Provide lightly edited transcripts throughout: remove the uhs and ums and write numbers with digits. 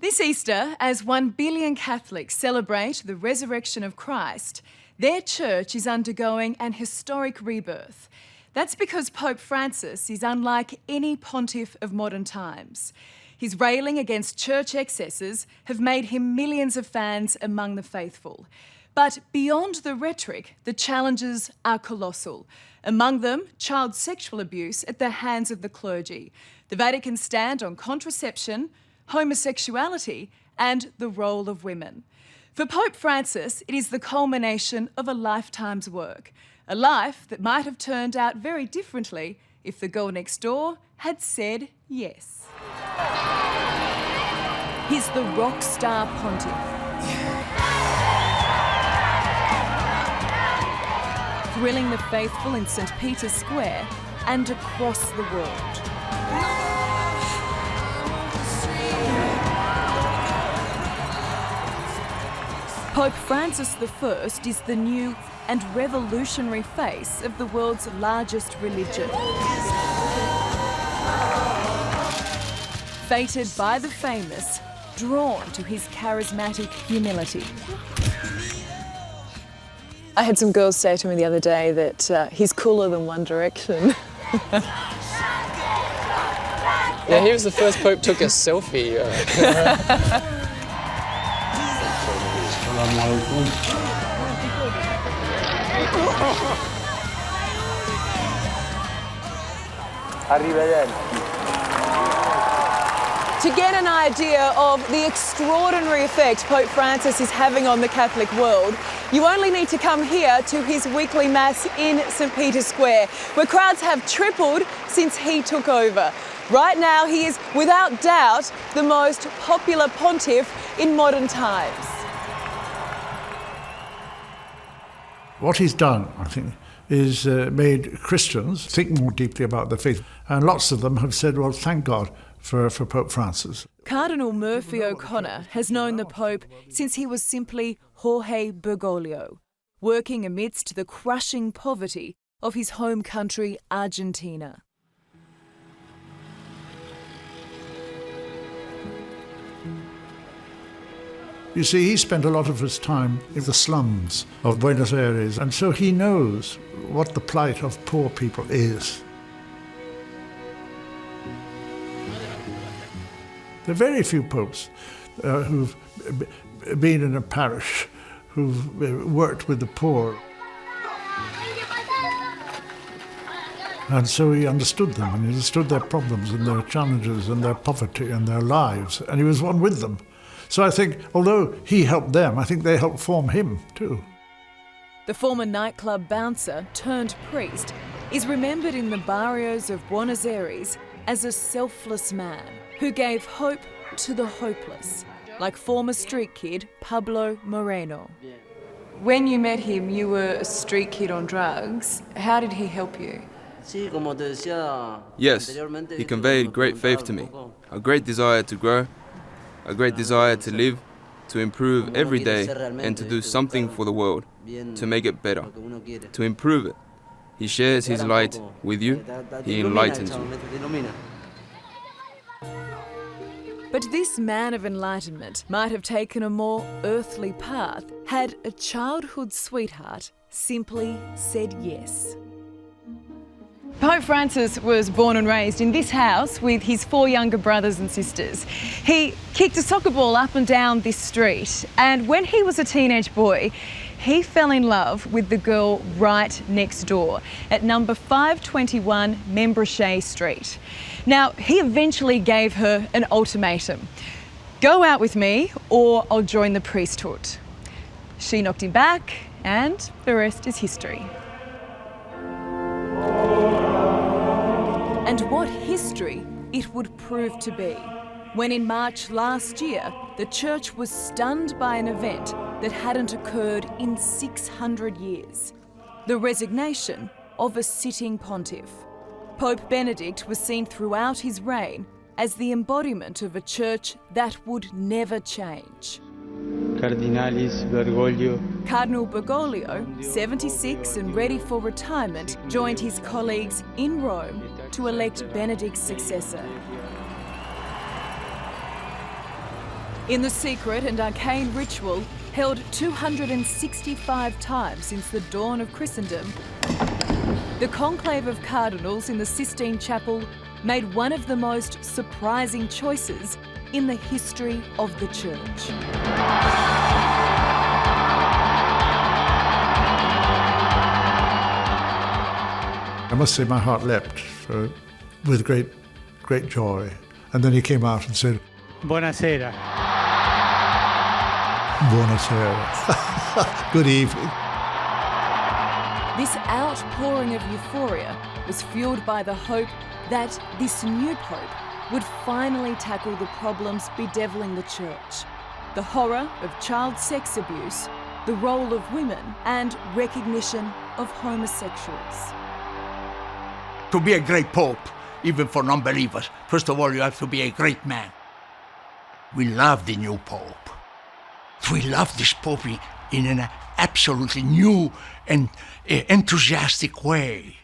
This Easter, as 1 billion Catholics celebrate the resurrection of Christ, their church is undergoing an historic rebirth. That's because Pope Francis is unlike any pontiff of modern times. His railing against church excesses have made him millions of fans among the faithful. But beyond the rhetoric, the challenges are colossal. Among them, child sexual abuse at the hands of the clergy, the Vatican's stand on contraception, homosexuality, and the role of women. For Pope Francis, it is the culmination of a lifetime's work, a life that might have turned out very differently if the girl next door had said yes. He's the rock star pontiff. Thrilling the faithful in St. Peter's Square and across the world. Pope Francis I is the new and revolutionary face of the world's largest religion. Fated by the famous, drawn to his charismatic humility. I had some girls say to me the other day that he's cooler than One Direction. Yeah, he was the first pope took a selfie. To get an idea of the extraordinary effect Pope Francis is having on the Catholic world, you only need to come here to his weekly Mass in St. Peter's Square, where crowds have tripled since he took over. Right now, he is, without doubt, the most popular pontiff in modern times. What he's done, I think, is made Christians think more deeply about their faith. And lots of them have said, well, thank God for Pope Francis. Cardinal Murphy O'Connor has known the Pope since he was simply Jorge Bergoglio, working amidst the crushing poverty of his home country, Argentina. You see, he spent a lot of his time in the slums of Buenos Aires, and so he knows what the plight of poor people is. There are very few popes who've been in a parish, who've worked with the poor. And so he understood them, and he understood their problems and their challenges and their poverty and their lives, and he was one with them. So I think, although he helped them, I think they helped form him too. The former nightclub bouncer turned priest is remembered in the barrios of Buenos Aires as a selfless man who gave hope to the hopeless, like former street kid Pablo Moreno. When you met him, you were a street kid on drugs. How did he help you? Yes, he conveyed great faith to me, a great desire to grow, a great desire to live, to improve every day and to do something for the world, to make it better, to improve it. He shares his light with you, he enlightens you. But this man of enlightenment might have taken a more earthly path had a childhood sweetheart simply said yes. Pope Francis was born and raised in this house with his 4 younger brothers and sisters. He kicked a soccer ball up and down this street, and when he was a teenage boy, he fell in love with the girl right next door at number 521 Membrochet Street. Now, he eventually gave her an ultimatum. Go out with me or I'll join the priesthood. She knocked him back, and the rest is history. And what history it would prove to be when in March last year, the church was stunned by an event that hadn't occurred in 600 years. The resignation of a sitting pontiff. Pope Benedict was seen throughout his reign as the embodiment of a church that would never change. Cardinal Bergoglio, 76 and ready for retirement, joined his colleagues in Rome to elect Benedict's successor. in the secret and arcane ritual held 265 times since the dawn of Christendom, the conclave of cardinals in the Sistine Chapel made one of the most surprising choices in the history of the Church. I must say my heart leapt with great joy. And then he came out and said, Buonasera. Buonasera. Good evening. This outpouring of euphoria was fueled by the hope that this new pope would finally tackle the problems bedeviling the Church: the horror of child sex abuse, the role of women, and recognition of homosexuals. To be a great pope, even for non-believers, first of all, you have to be a great man. We love the new pope. We love this pope in an absolutely new and enthusiastic way.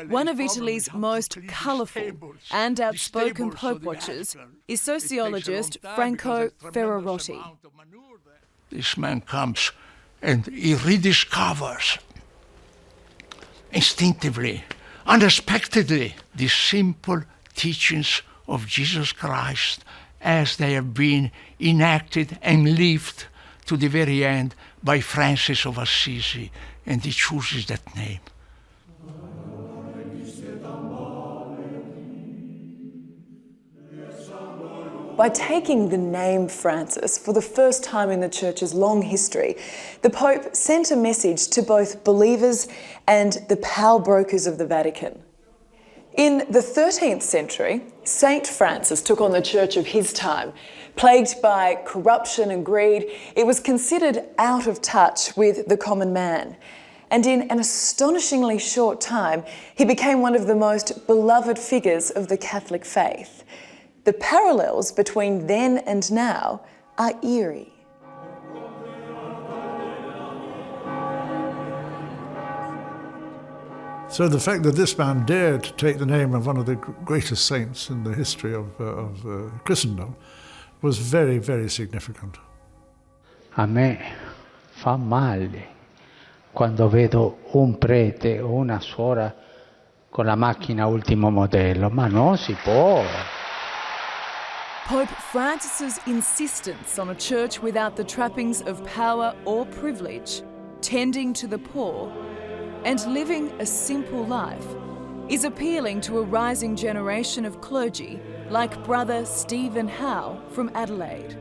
One of Italy's most colourful and outspoken pope watchers is sociologist Franco Ferrarotti. This man comes and he rediscovers instinctively, unexpectedly, the simple teachings of Jesus Christ as they have been enacted and lived to the very end by Francis of Assisi, and he chooses that name. By taking the name Francis for the first time in the Church's long history, the Pope sent a message to both believers and the power brokers of the Vatican. In the 13th century, Saint Francis took on the Church of his time. Plagued by corruption and greed, it was considered out of touch with the common man. And in an astonishingly short time, he became one of the most beloved figures of the Catholic faith. The parallels between then and now are eerie. So the fact that this man dared to take the name of one of the greatest saints in the history of Christendom was very, very significant. A me fa male quando vedo un prete o una suora con la macchina ultimo modello, ma non si può. Pope Francis's insistence on a church without the trappings of power or privilege, tending to the poor, and living a simple life is appealing to a rising generation of clergy like Brother Stephen Howe from Adelaide,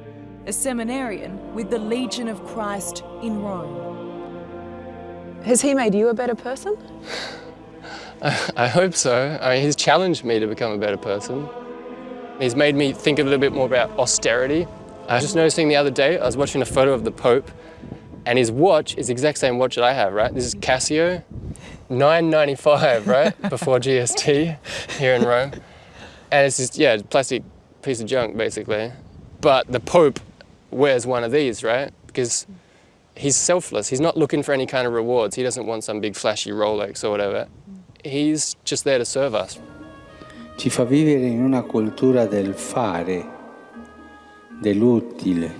a seminarian with the Legion of Christ in Rome. Has he made you a better person? I hope so. I mean, he's challenged me to become a better person. He's made me think a little bit more about austerity. I was just noticing the other day, I was watching a photo of the Pope, and his watch is the exact same watch that I have, right? This is Casio, $9.95, right? Before GST here in Rome. And it's just, yeah, plastic piece of junk, basically. But the Pope wears one of these, right? Because he's selfless. He's not looking for any kind of rewards. He doesn't want some big flashy Rolex or whatever. He's just there to serve us. Ci fa vivere in una cultura del fare, dell'utile,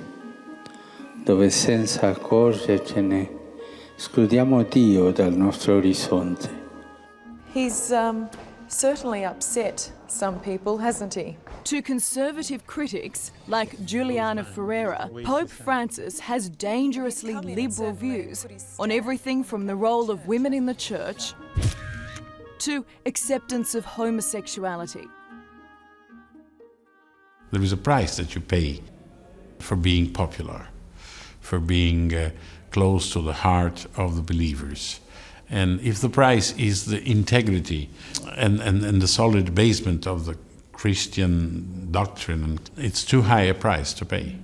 dove senza accorgercene escludiamo Dio dal nostro orizzonte. He's certainly upset some people, hasn't he? To conservative critics like Juliana Ferreira, Pope Francis has dangerously liberal views on everything from the role of women in the Church to acceptance of homosexuality. There is a price that you pay for being popular, for being close to the heart of the believers. And if the price is the integrity and the solid basement of the Christian doctrine, it's too high a price to pay.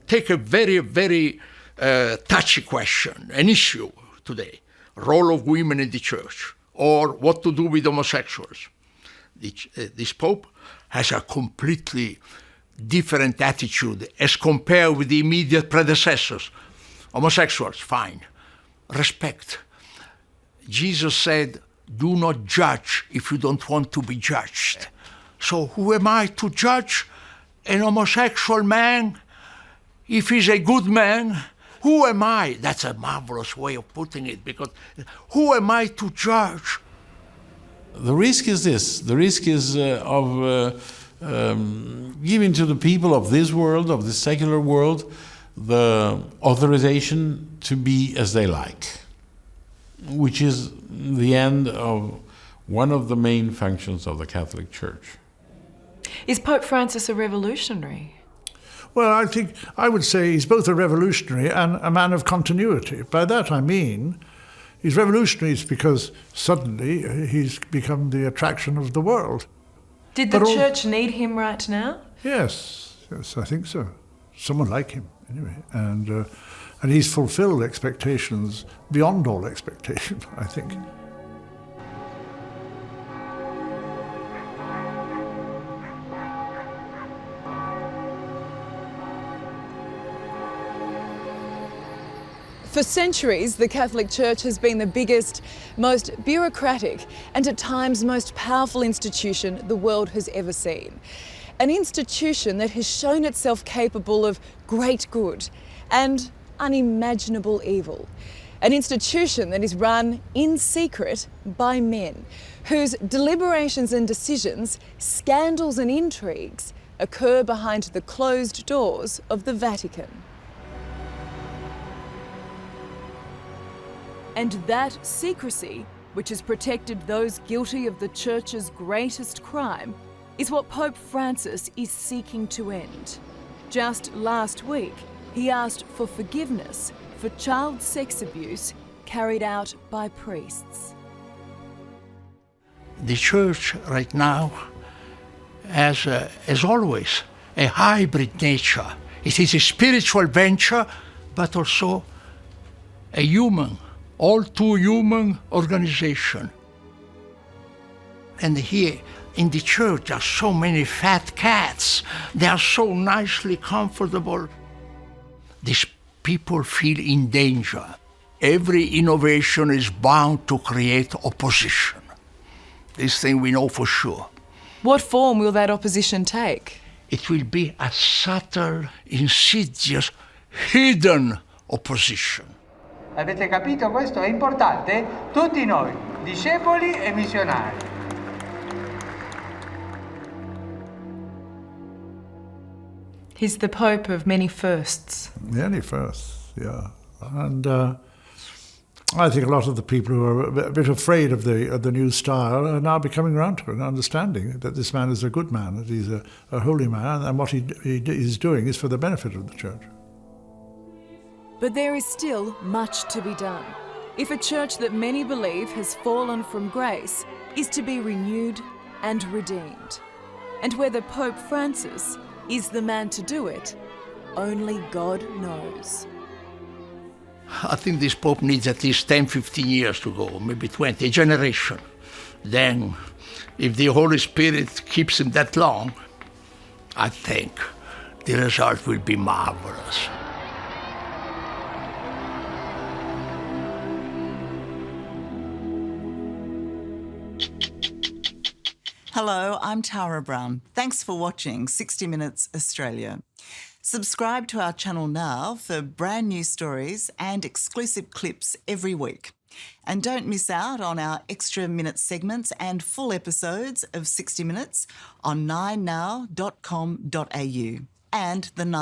Take a very, very touchy question, an issue today, role of women in the Church, or what to do with homosexuals. This Pope has a completely different attitude as compared with the immediate predecessors. Homosexuals, fine. Respect. Jesus said, do not judge if you don't want to be judged. So who am I to judge an homosexual man if he's a good man, who am I? That's a marvelous way of putting it, because who am I to judge? The risk is this. The risk is of giving to the people of this world, of the secular world, the authorization to be as they like, which is the end of one of the main functions of the Catholic Church. Is Pope Francis a revolutionary? Well, I would say he's both a revolutionary and a man of continuity. By that I mean he's revolutionary because suddenly he's become the attraction of the world. Did the Church need him right now? Yes, I think so. Someone like him, anyway. And he's fulfilled expectations beyond all expectation, I think. For centuries, the Catholic Church has been the biggest, most bureaucratic and at times most powerful institution the world has ever seen. An institution that has shown itself capable of great good and unimaginable evil. An institution that is run in secret by men, whose deliberations and decisions, scandals and intrigues occur behind the closed doors of the Vatican. And that secrecy, which has protected those guilty of the Church's greatest crime, is what Pope Francis is seeking to end. Just last week, he asked for forgiveness for child sex abuse carried out by priests. The Church right now has, as always, a hybrid nature. It is a spiritual venture, but also a human, all too human organization. And here in the Church there are so many fat cats. They are so nicely comfortable. These people feel in danger. Every innovation is bound to create opposition. This thing we know for sure. What form will that opposition take? It will be a subtle, insidious, hidden opposition. Avete capito? Questo è importante? Tutti noi, discepoli e missionari. He's the Pope of many firsts. Many firsts, yeah. And I think a lot of the people who are a bit afraid of the new style are now becoming around to it and understanding that this man is a good man, that he's a holy man, and what he is doing is for the benefit of the Church. But there is still much to be done. If a church that many believe has fallen from grace is to be renewed and redeemed. And whether Pope Francis is the man to do it, only God knows. I think this Pope needs at least 10, 15 years to go, maybe 20, a generation. Then, if the Holy Spirit keeps him that long, I think the result will be marvelous. Hello, I'm Tara Brown. Thanks for watching 60 Minutes Australia. Subscribe to our channel now for brand new stories and exclusive clips every week. And don't miss out on our extra minute segments and full episodes of 60 Minutes on 9now.com.au and the